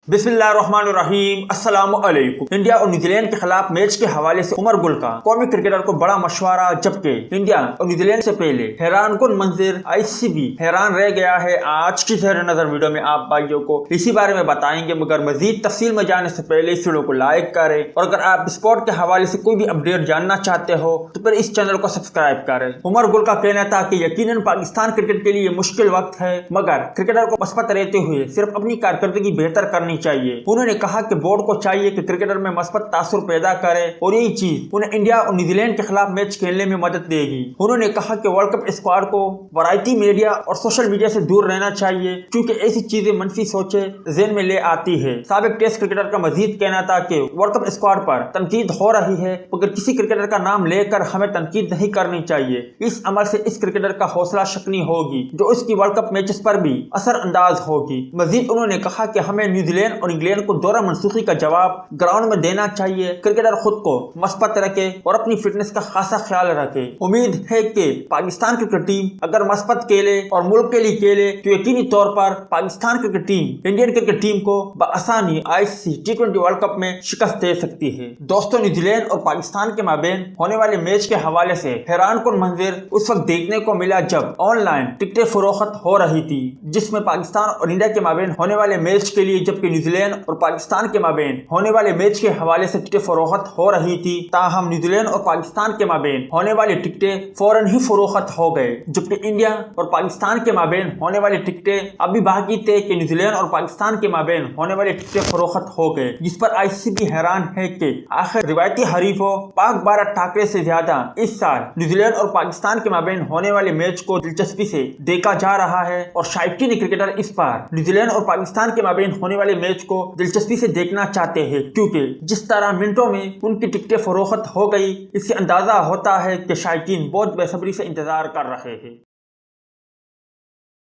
बिस्मिल्लाहिर्रहमानिर्रहीम। अस्सलाम वालेकुम। इंडिया और न्यूजीलैंड के खिलाफ मैच के हवाले से उमर गुल का कौमी क्रिकेटर को बड़ा मशवरा, जबकि इंडिया और न्यूजीलैंड से पहले हैरानकुन मंजिर ICC हैरान रह गया है। आज की ज़ेर नज़र वीडियो में आप भाइयों को इसी बारे में बताएंगे, मगर मजीद तफसील में जाने से पहले इस वीडियो को लाइक करें और अगर आप स्पोर्ट के हवाले से कोई भी अपडेट जानना चाहते हो तो फिर इस चैनल को सब्सक्राइब करें। उमर गुल का कहना था कि यकीनन पाकिस्तान क्रिकेट के लिए मुश्किल वक्त है, मगर क्रिकेटर को मस्बत रहते हुए सिर्फ अपनी कारकर्दगी बेहतर करनी चाहिए। उन्होंने कहा कि बोर्ड को चाहिए कि क्रिकेटर में मस्बत तासुर पैदा करे और यही चीज उन्हें इंडिया और न्यूजीलैंड के खिलाफ मैच खेलने में मदद देगी। उन्होंने कहा कि वर्ल्ड कप स्क्वाड को वैरायटी मीडिया और सोशल मीडिया से दूर रहना चाहिए, क्योंकि ऐसी चीजें मनफी सोचे ज़हन में ले आती है। साबिक टेस्ट क्रिकेटर का मजीद कहना था कि वर्ल्ड कप स्क्वाड पर तनकीद हो रही है, मगर किसी क्रिकेटर का नाम लेकर हमें तनकीद नहीं करनी चाहिए। इस अमल से इस क्रिकेटर का हौसला शक्नी होगी जो उसकी वर्ल्ड कप मैचेस पर भी असर अंदाज होगी। मजीद उन्होंने कहा कि हमें न्यूजीलैंड और इंग्लैंड को दौरा मनसूखी का जवाब ग्राउंड में देना चाहिए। क्रिकेटर खुद को मस्बत रखे और अपनी फिटनेस का खासा ख्याल रखे। उम्मीद है कि पाकिस्तान क्रिकेट टीम अगर मस्बत खेले और मुल्क के लिए खेले तो यकीनी तौर पर Pakistan cricket team Indian cricket team को बआसानी ICC T20 वर्ल्ड कप में शिकस्त दे सकती है। दोस्तों, न्यूजीलैंड और पाकिस्तान के माबेन होने वाले मैच के हवाले से हैरानकुन मंजिर उस वक्त देखने को मिला जब ऑनलाइन टिकटें फरोख्त हो रही थी, जिसमें पाकिस्तान और इंडिया के माबेन होने वाले मैच के लिए, जबकि न्यूजीलैंड और पाकिस्तान के माबेन होने वाले मैच के हवाले से टिकटें फरोख्त हो रही थी। ताहम न्यूजीलैंड और पाकिस्तान के माबेन होने वाली टिकटें फौरन ही फरोख्त हो गए, जबकि इंडिया और पाकिस्तान के माबेन होने वाली टिकटें अभी बाकी थे कि न्यूजीलैंड और पाकिस्तान के माबेन होने वाली टिकटें फरोख्त हो गए, जिस पर ICC भी हैरान है कि आखिर रिवायती हरीफों पाक 12 टाकरे से ज्यादा इस साल न्यूजीलैंड और पाकिस्तान के माबेन होने वाले मैच को दिलचस्पी से देखा जा रहा है और शायकीन क्रिकेटर इस बार न्यूजीलैंड और पाकिस्तान के माबेन होने वाले मैच को दिलचस्पी से देखना चाहते हैं, क्योंकि जिस तरह मिनटों में उनकी टिकटें फरोख्त हो गई, इससे अंदाजा होता है कि शायकीन बहुत बेसब्री से इंतजार कर रहे हैं।